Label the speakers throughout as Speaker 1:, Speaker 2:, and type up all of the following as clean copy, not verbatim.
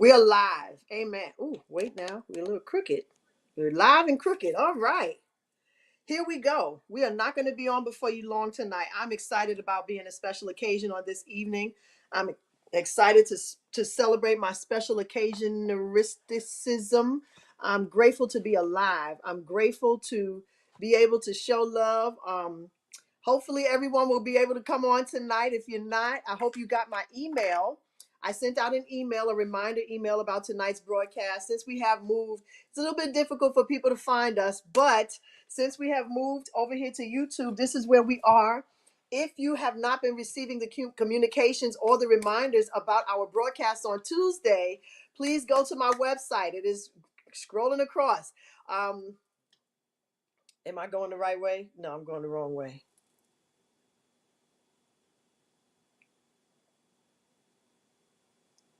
Speaker 1: We're live. Amen. Ooh, wait now. We're a little crooked. We're live and crooked. All right. Here we go. We are not going to be on before you long tonight. I'm excited about being a special occasion on this evening. I'm excited to celebrate my special occasion heuristicism. I'm grateful to be alive. I'm grateful to be able to show love. Hopefully everyone will be able to come on tonight. If you're not, I hope you got my email. I sent out an email, a reminder email about tonight's broadcast. Since we have moved, it's a little bit difficult for people to find us, but since we have moved over here to YouTube, this is where we are. If you have not been receiving the communications or the reminders about our broadcast on Tuesday, please go to my website. It is scrolling across. Am I going the right way? No, I'm going the wrong way.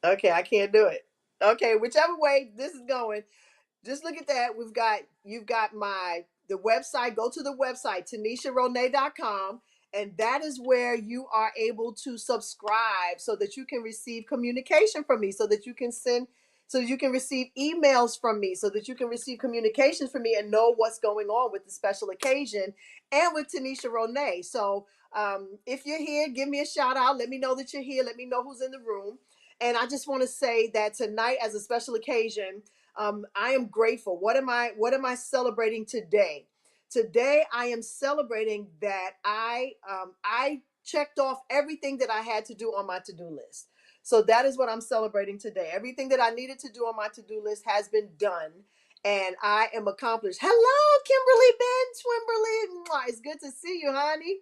Speaker 1: Okay, I can't do it. Okay, whichever way this is going, just look at that. You've got the website. Go to the website, tanisharonay.com, and that is where you are able to subscribe so that you can receive communication from me, so that you can receive emails from me, so that you can receive communications from me and know what's going on with the special occasion and with Tanisha Ronay. So if you're here, give me a shout out. Let me know that you're here. Let me know who's in the room. And I just want to say that tonight, as a special occasion, I am grateful. What am I celebrating today? Today I am celebrating that I checked off everything that I had to do on my to-do list. So that is what I'm celebrating today. Everything that I needed to do on my to-do list has been done, and I am accomplished. Hello, Kimberly Ben Twimberly. Mwah. It's good to see you, honey.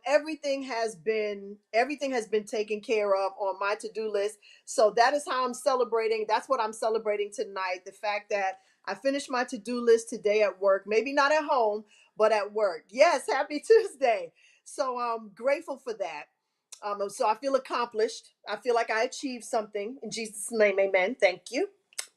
Speaker 1: Everything has been taken care of on my to-do list. So that is how I'm celebrating. That's what I'm celebrating tonight. The fact that I finished my to-do list today at work. Maybe not at home, but at work. Yes, happy Tuesday. So I'm grateful for that. So I feel accomplished. I feel like I achieved something. In Jesus' name, amen. Thank you.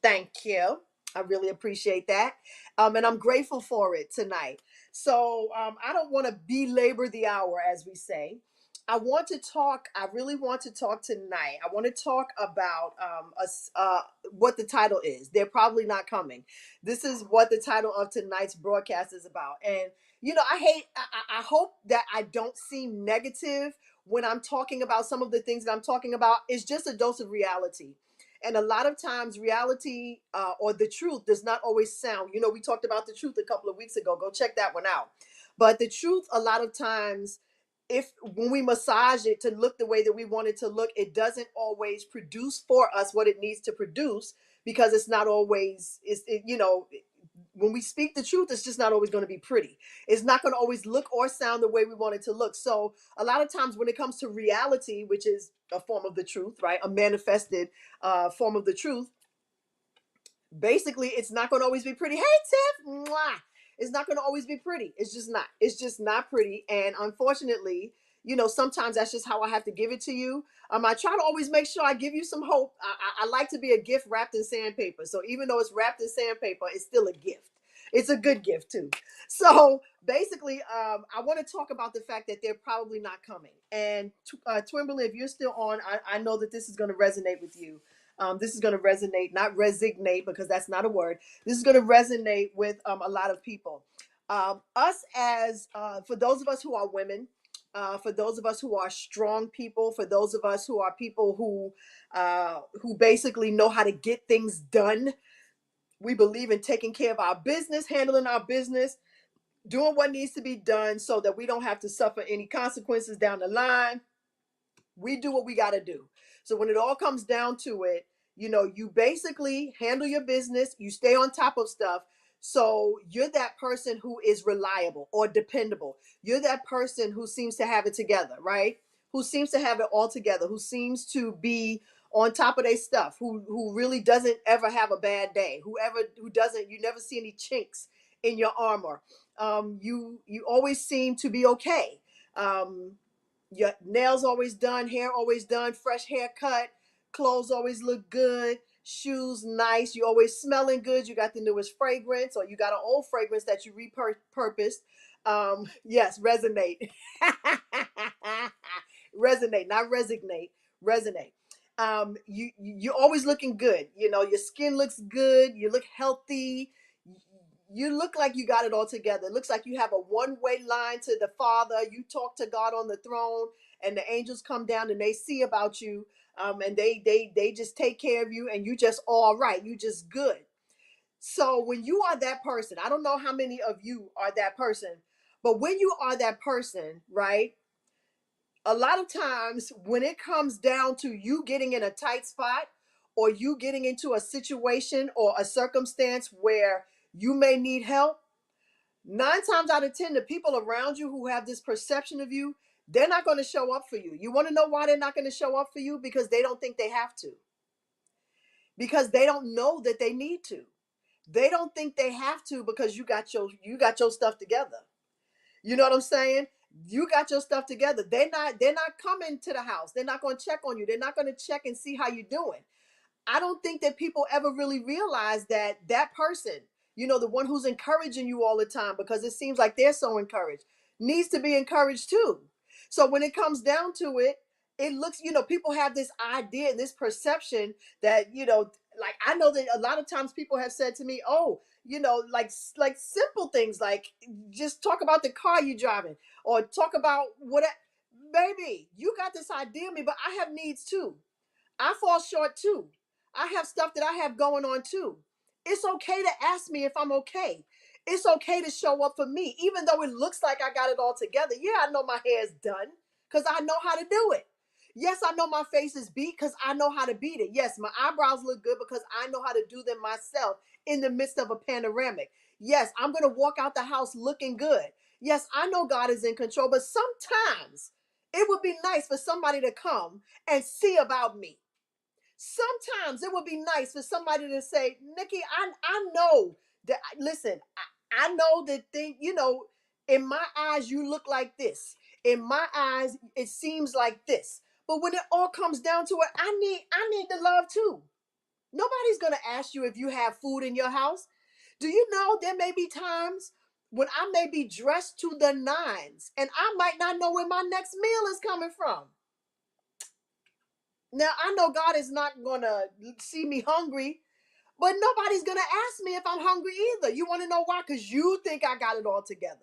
Speaker 1: Thank you. I really appreciate that. And I'm grateful for it tonight. So I don't want to belabor the hour, as we say. I really want to talk tonight. I want to talk about what the title is. They're probably not coming. This is what the title of tonight's broadcast is about. And, I hope that I don't seem negative when I'm talking about some of the things that I'm talking about. It's just a dose of reality. And a lot of times, reality or the truth does not always sound. We talked about the truth a couple of weeks ago. Go check that one out. But the truth, a lot of times, if when we massage it to look the way that we want it to look, it doesn't always produce for us what it needs to produce, because it's not always, when we speak the truth, it's just not always going to be pretty. It's not going to always look or sound the way we want it to look. So a lot of times when it comes to reality, which is a form of the truth, right? A manifested form of the truth, basically it's not going to always be pretty. Hey, Tiff. Mwah. It's not going to always be pretty. It's just not pretty. And unfortunately, sometimes that's just how I have to give it to you. I try to always make sure I give you some hope. I like to be a gift wrapped in sandpaper. So even though it's wrapped in sandpaper, it's still a gift. It's a good gift too. So basically, I want to talk about the fact that they're probably not coming. And Twimberly, if you're still on, I know that this is going to resonate with you. This is going to resonate, not resignate, because that's not a word. This is going to resonate with a lot of people. For those of us who are women, for those of us who are strong people, for those of us who are people who basically know how to get things done, we believe in taking care of our business, handling our business, doing what needs to be done so that we don't have to suffer any consequences down the line. We do what we got to do. So when it all comes down to it, you basically handle your business, you stay on top of stuff. So you're that person who is reliable or dependable. You're that person who seems to have it together, right? Who seems to have it all together, who seems to be on top of their stuff, who really doesn't ever have a bad day, who doesn't, you never see any chinks in your armor. You always seem to be okay. Your nails always done, hair always done, fresh haircut, clothes always look good, shoes nice, you always smelling good, you got the newest fragrance, or you got an old fragrance that you repurposed. Yes, resonate. Resonate, not resignate, resonate. You're always looking good. You know, your skin looks good, you look healthy, you look like you got it all together. It looks like you have a one-way line to the Father. You talk to God on the throne, and the angels come down and they see about you, and they just take care of you, and you just all right, you just good. So when you are that person, I don't know how many of you are that person, but when you are that person, right, a lot of times when it comes down to you getting in a tight spot, or you getting into a situation or a circumstance where you may need help, 9 times out of 10, the people around you who have this perception of you, they're not going to show up for you. You want to know why they're not going to show up for you? Because they don't think they have to. Because they don't know that they need to. They don't think they have to because you got your stuff together. You know what I'm saying? You got your stuff together. They're not coming to the house. They're not going to check on you. They're not going to check and see how you're doing. I don't think that people ever really realize that that person, the one who's encouraging you all the time, because it seems like they're so encouraged, needs to be encouraged too. So when it comes down to it, it looks, people have this idea and this perception that, like I know that a lot of times people have said to me, oh, like simple things like just talk about the car you're driving or talk about what, baby, you got this idea of me, but I have needs too. I fall short too. I have stuff that I have going on too. It's okay to ask me if I'm okay. It's okay to show up for me, even though it looks like I got it all together. Yeah, I know my hair is done because I know how to do it. Yes, I know my face is beat because I know how to beat it. Yes, my eyebrows look good because I know how to do them myself in the midst of a panoramic. Yes, I'm going to walk out the house looking good. Yes, I know God is in control, but sometimes it would be nice for somebody to come and see about me. Sometimes it would be nice for somebody to say, Nikki, I know that, listen, I know that in my eyes, you look like this. In my eyes, it seems like this. But when it all comes down to it, I need the love too. Nobody's going to ask you if you have food in your house. Do you know there may be times when I may be dressed to the nines and I might not know where my next meal is coming from? Now, I know God is not going to see me hungry, but nobody's going to ask me if I'm hungry either. You want to know why? Because you think I got it all together.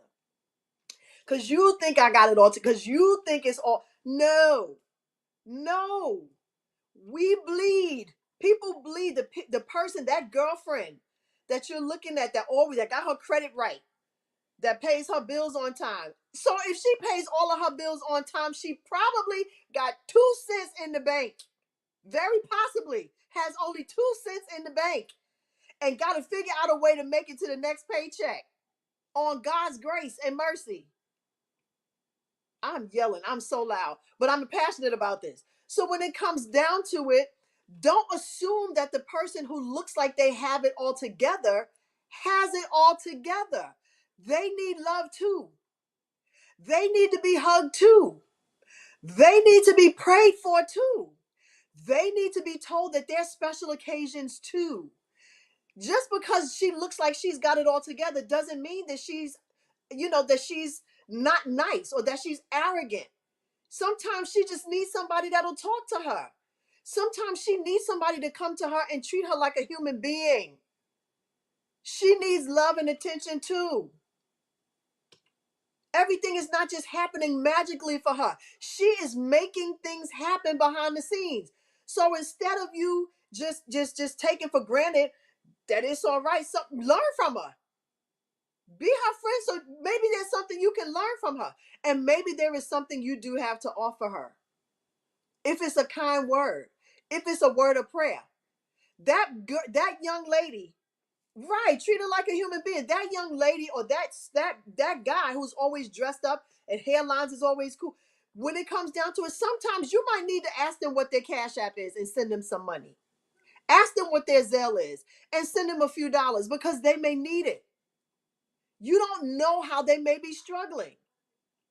Speaker 1: Because you think I got it all together. Because you think it's all. No, no. We bleed. People bleed. The person, that girlfriend that you're looking at, that got her credit right, that pays her bills on time. So if she pays all of her bills on time, she probably got 2 cents in the bank. Very possibly has only 2 cents in the bank and got to figure out a way to make it to the next paycheck on God's grace and mercy. I'm yelling, I'm so loud, but I'm passionate about this. So when it comes down to it, don't assume that the person who looks like they have it all together has it all together. They need love too. They need to be hugged too. They need to be prayed for too. They need to be told that there's special occasions too. Just because she looks like she's got it all together doesn't mean that she's not nice or that she's arrogant. Sometimes she just needs somebody that'll talk to her. Sometimes she needs somebody to come to her and treat her like a human being. She needs love and attention too. Everything is not just happening magically for her. She is making things happen behind the scenes. So instead of you just taking for granted that it's all right, learn from her. Be her friend. So maybe there's something you can learn from her. And maybe there is something you do have to offer her. If it's a kind word, if it's a word of prayer. That young lady, right, treat her like a human being. That young lady or that guy who's always dressed up and hairlines is always cool. When it comes down to it, sometimes you might need to ask them what their Cash App is and send them some money. Ask them what their Zelle is and send them a few dollars because they may need it. You don't know how they may be struggling.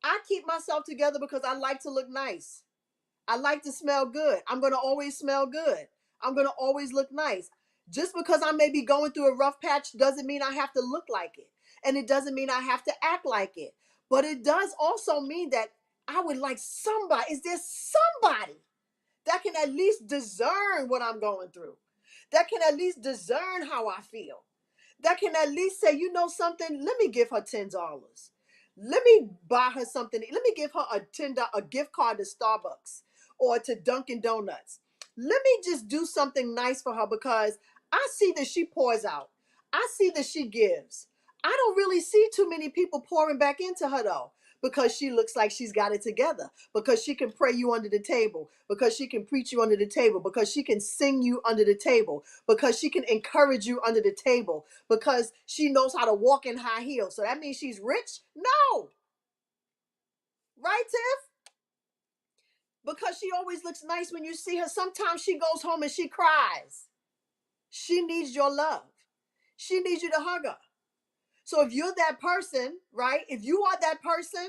Speaker 1: I keep myself together because I like to look nice. I like to smell good. I'm going to always smell good. I'm going to always look nice. Just because I may be going through a rough patch doesn't mean I have to look like it. And it doesn't mean I have to act like it. But it does also mean that I would like somebody. Is there somebody that can at least discern what I'm going through, that can at least discern how I feel, that can at least say, you know something, let me give her $10. Let me buy her something. Let me give her a gift card to Starbucks or to Dunkin' Donuts. Let me just do something nice for her because I see that she pours out. I see that she gives. I don't really see too many people pouring back into her though, because she looks like she's got it together, because she can pray you under the table, because she can preach you under the table, because she can sing you under the table, because she can encourage you under the table, because she knows how to walk in high heels. So that means she's rich? No. Right, Tiff? Because she always looks nice when you see her. Sometimes she goes home and she cries. She needs your love. She needs you to hug her. So if you're that person, right? If you are that person,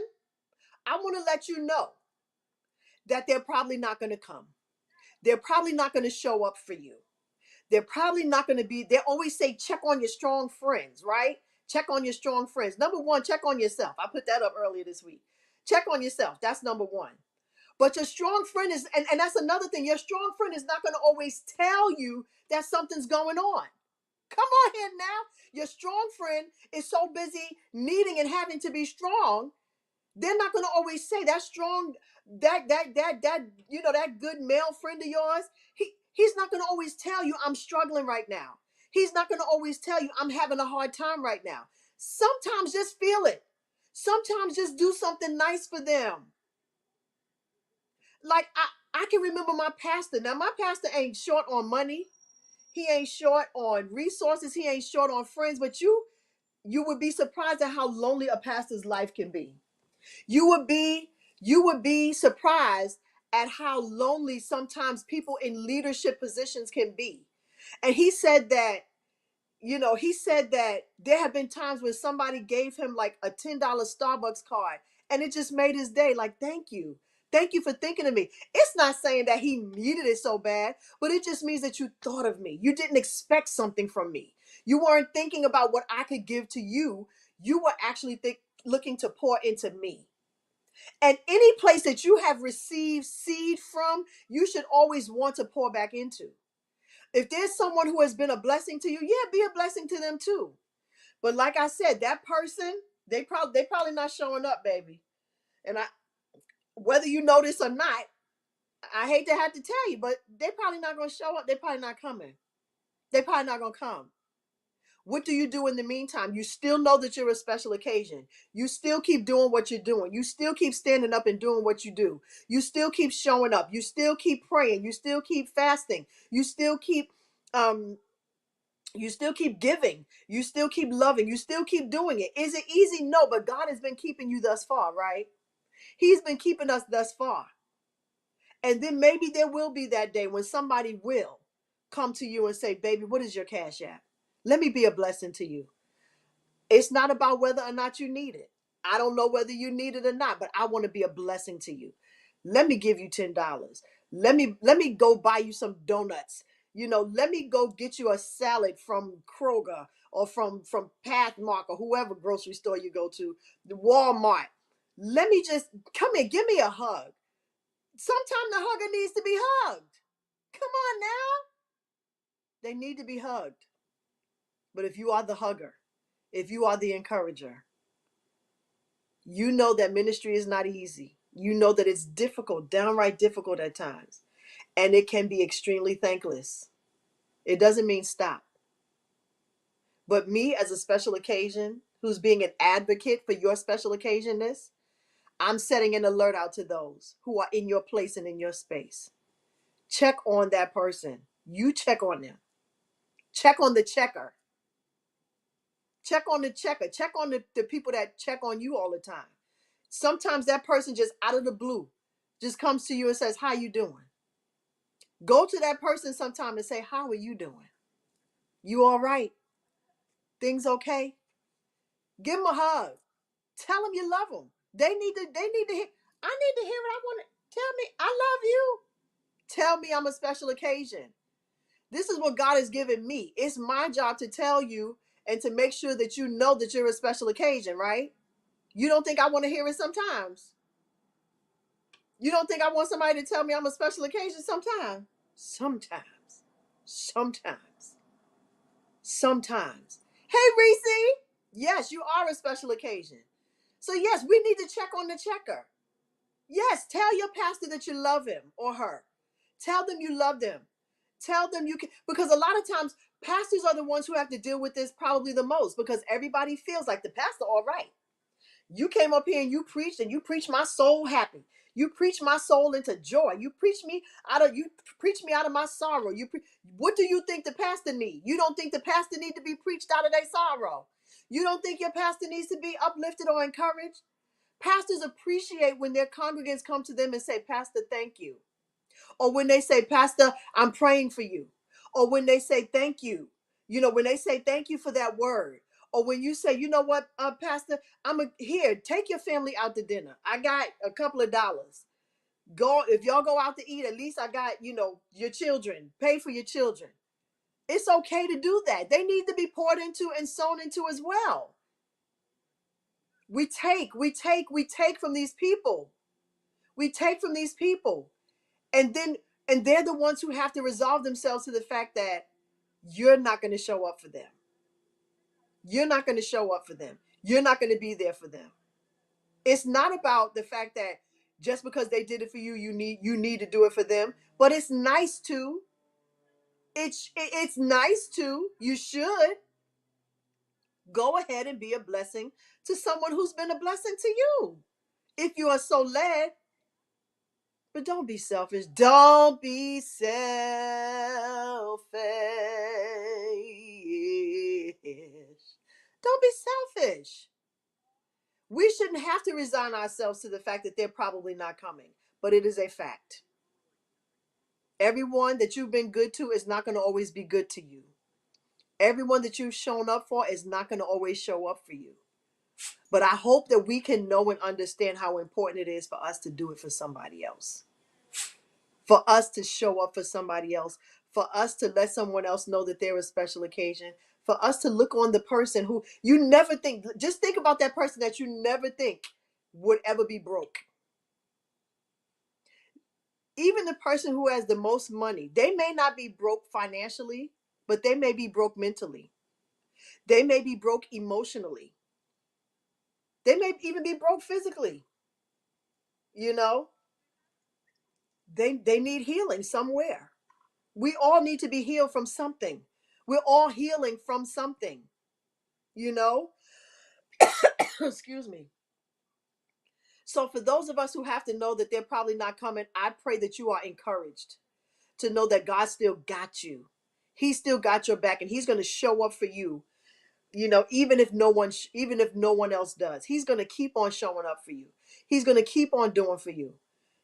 Speaker 1: I want to let you know that they're probably not going to come. They're probably not going to show up for you. They're probably not going to be, they always say, check on your strong friends, right? Check on your strong friends. Number one, check on yourself. I put that up earlier this week. Check on yourself. That's number one. But your strong friend is, and that's another thing, your strong friend is not going to always tell you that something's going on. Come on here now. Your strong friend is so busy needing and having to be strong, they're not going to always say that strong, that good male friend of yours. He's not going to always tell you I'm struggling right now. He's not going to always tell you I'm having a hard time right now. Sometimes just feel it. Sometimes just do something nice for them. Like I can remember my pastor. Now my pastor ain't short on money. He ain't short on resources. He ain't short on friends. But you would be surprised at how lonely a pastor's life can be. You would be surprised at how lonely sometimes people in leadership positions can be. And he said that there have been times when somebody gave him like a $10 Starbucks card and it just made his day. Like, thank you. Thank you for thinking of me. It's not saying that he needed it so bad, but it just means that you thought of me. You didn't expect something from me. You weren't thinking about what I could give to you. You were actually looking to pour into me. And any place that you have received seed from, you should always want to pour back into. If there's someone who has been a blessing to you, yeah, be a blessing to them too. But like I said, that person, they probably not showing up, baby. And whether you know this or not, I hate to have to tell you, but they probably not gonna show up. They probably not coming. They probably not gonna come. What do you do in the meantime? You still know that you're a special occasion. You still keep doing what you're doing. You still keep standing up and doing what you do. You still keep showing up. You still keep praying. You still keep fasting. Um you still keep giving. You still keep loving. You still keep doing it. Is it easy? No, but God has been keeping you thus far, right? He's been keeping us thus far. And then maybe there will be that day when somebody will come to you and say, baby, what is your cash app? Let me be a blessing to you. It's not about whether or not you need it. I don't know whether you need it or not, but I want to be a blessing to you. Let me give you $10. Let me go buy you some donuts. Let me go get you a salad from Kroger or from Pathmark or whoever grocery store you go to, the Walmart. Let me just come here, give me a hug. Sometimes the hugger needs to be hugged. Come on now. They need to be hugged. But if you are the hugger, if you are the encourager, you know that ministry is not easy. You know that it's difficult, downright difficult at times. And it can be extremely thankless. It doesn't mean stop. But me as a special occasion, who's being an advocate for your special occasionness, I'm setting an alert out to those who are in your place and in your space. Check on that person. You check on them. Check on the checker. Check on the checker. Check on the people that check on you all the time. Sometimes that person just out of the blue just comes to you and says, how you doing? Go to that person sometime and say, how are you doing? You all right? Things okay? Give them a hug. Tell them you love them. They need to hear. I need to hear it. I want to tell me I love you. Tell me I'm a special occasion. This is what God has given me. It's my job to tell you and to make sure that you know that you're a special occasion, right? You don't think I want to hear it sometimes? You don't think I want somebody to tell me I'm a special occasion? Sometimes. Sometimes. Sometimes. Sometimes. Hey, Reese. Yes, you are a special occasion. So, yes, we need to check on the checker. Yes, tell your pastor that you love him or her. Tell them you love them. Tell them you can, because a lot of times pastors are the ones who have to deal with this probably the most, because everybody feels like the pastor, all right. You came up here and you preached my soul happy. You preach my soul into joy. You preach me out of my sorrow. What do you think the pastor need? You don't think the pastor need to be preached out of their sorrow? You don't think your pastor needs to be uplifted or encouraged? Pastors appreciate when their congregants come to them and say, Pastor, thank you. Or when they say, Pastor, I'm praying for you. Or when they say, thank you. When they say, thank you for that word. Or when you say, you know what, Pastor, here, take your family out to dinner. I got a couple of dollars. Go, if y'all go out to eat, at least I got, your children. Pay for your children. It's okay to do that. They need to be poured into and sown into as well. We take from these people. We take from these people. And then and they're the ones who have to resolve themselves to the fact that you're not going to show up for them. You're not going to show up for them. You're not going to be there for them. It's not about the fact that just because they did it for you, you need to do it for them. But it's nice to. It's nice to. You should go ahead and be a blessing to someone who's been a blessing to you, if you are so led. But don't be selfish. Don't be selfish. Don't be selfish. We shouldn't have to resign ourselves to the fact that they're probably not coming, but it is a fact. Everyone that you've been good to is not going to always be good to you. Everyone that you've shown up for is not going to always show up for you. But I hope that we can know and understand how important it is for us to do it for somebody else. For us to show up for somebody else, for us to let someone else know that they're a special occasion, for us to look on the person who you never think, just think about that person that you never think would ever be broke. Even the person who has the most money, they may not be broke financially, but they may be broke mentally. They may be broke emotionally. They may even be broke physically. You know, they need healing somewhere. We all need to be healed from something. We're all healing from something, you know? Excuse me. So, for those of us who have to know that they're probably not coming, I pray that you are encouraged to know that God still got you. He still got your back, and He's going to show up for you. Even if no one else does, He's going to keep on showing up for you. He's going to keep on doing for you.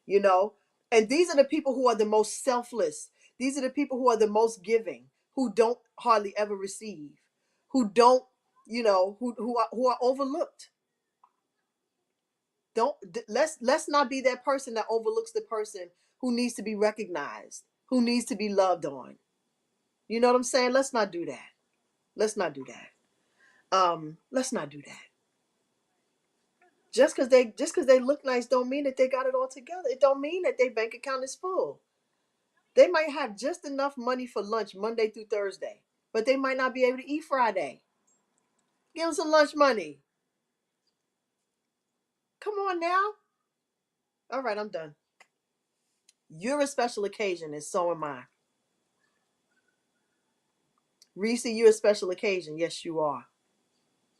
Speaker 1: You know, and these are the people who are the most selfless. These are the people who are the most giving, who don't hardly ever receive, who don't, who are overlooked. Don't let's not be that person that overlooks the person who needs to be recognized, who needs to be loved on. You know what I'm saying? Let's not do that. Let's not do that. Let's not do that. Just because they look nice don't mean that they got it all together. It don't mean that their bank account is full. They might have just enough money for lunch Monday through Thursday, but they might not be able to eat Friday. Give them some lunch money. Come on now. All right, I'm done. You're a special occasion, and so am I. Reese, you're a special occasion. Yes, you are.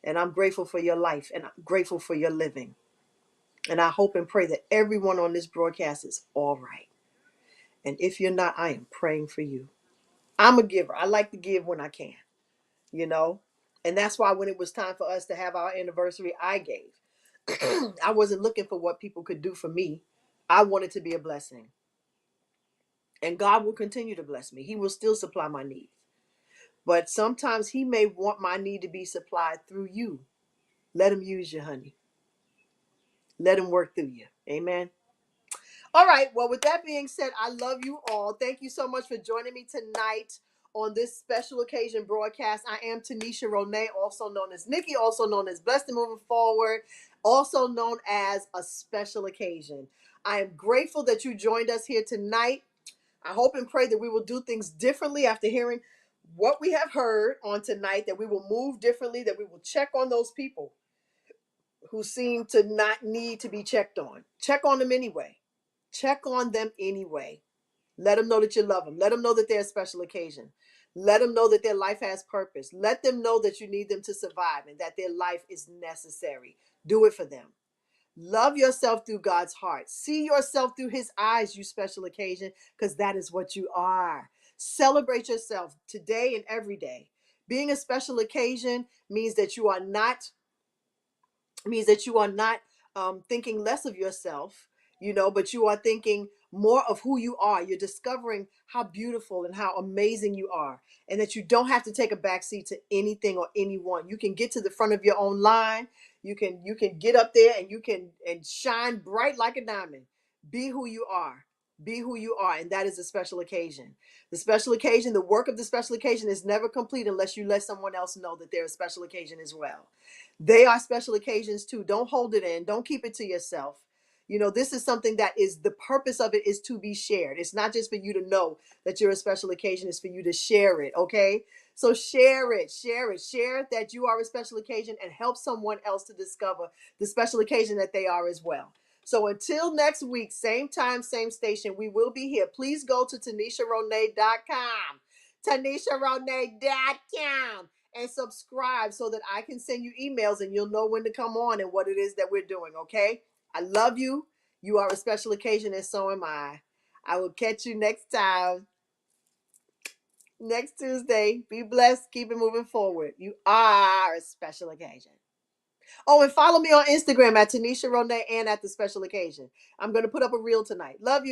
Speaker 1: And I'm grateful for your life, and I'm grateful for your living. And I hope and pray that everyone on this broadcast is all right. And if you're not, I am praying for you. I'm a giver. I like to give when I can, you know? And that's why when it was time for us to have our anniversary, I gave. I wasn't looking for what people could do for me. I wanted to be a blessing. And God will continue to bless me. He will still supply my needs. But sometimes He may want my need to be supplied through you. Let Him use you, honey. Let Him work through you. Amen. All right. Well, with that being said, I love you all. Thank you so much for joining me tonight on this special occasion broadcast. I am Tanisha Ronay, also known as Nikki, also known as Blessed and Moving Forward, also known as A Special Occasion. I am grateful that you joined us here tonight. I hope and pray that we will do things differently after hearing what we have heard on tonight, that we will move differently, that we will check on those people who seem to not need to be checked on. Check on them anyway. Check on them anyway. Let them know that you love them. Let them know that they're a special occasion. Let them know that their life has purpose. Let them know that you need them to survive and that their life is necessary. Do it for them. Love yourself through God's heart. See yourself through his eyes, you special occasion, because that is what you are. Celebrate yourself today and every day. Being a special occasion means that you are not thinking less of yourself, but you are thinking more of who you are. You're discovering how beautiful and how amazing you are, and that you don't have to take a backseat to anything or anyone. You can get to the front of your own line. You can get up there and you can and shine bright like a diamond. Be who you are. Be who you are, and that is a special occasion. The special occasion, the work of the special occasion is never complete unless you let someone else know that they're a special occasion as well. They are special occasions too. Don't hold it in. Don't keep it to yourself. This is something that is the purpose of it is to be shared. It's not just for you to know that you're a special occasion, it's for you to share it, okay? So share it, share that you are a special occasion and help someone else to discover the special occasion that they are as well. So until next week, same time, same station, we will be here. Please go to TanishaRonay.com. TanishaRonay.com. And subscribe so that I can send you emails and you'll know when to come on and what it is that we're doing, okay? I love you. You are a special occasion, and so am I. I will catch you next time, next Tuesday. Be blessed. Keep it moving forward. You are a special occasion. Oh, and follow me on Instagram at Tanisha Ronay and at The Special Occasion. I'm going to put up a reel tonight. Love you.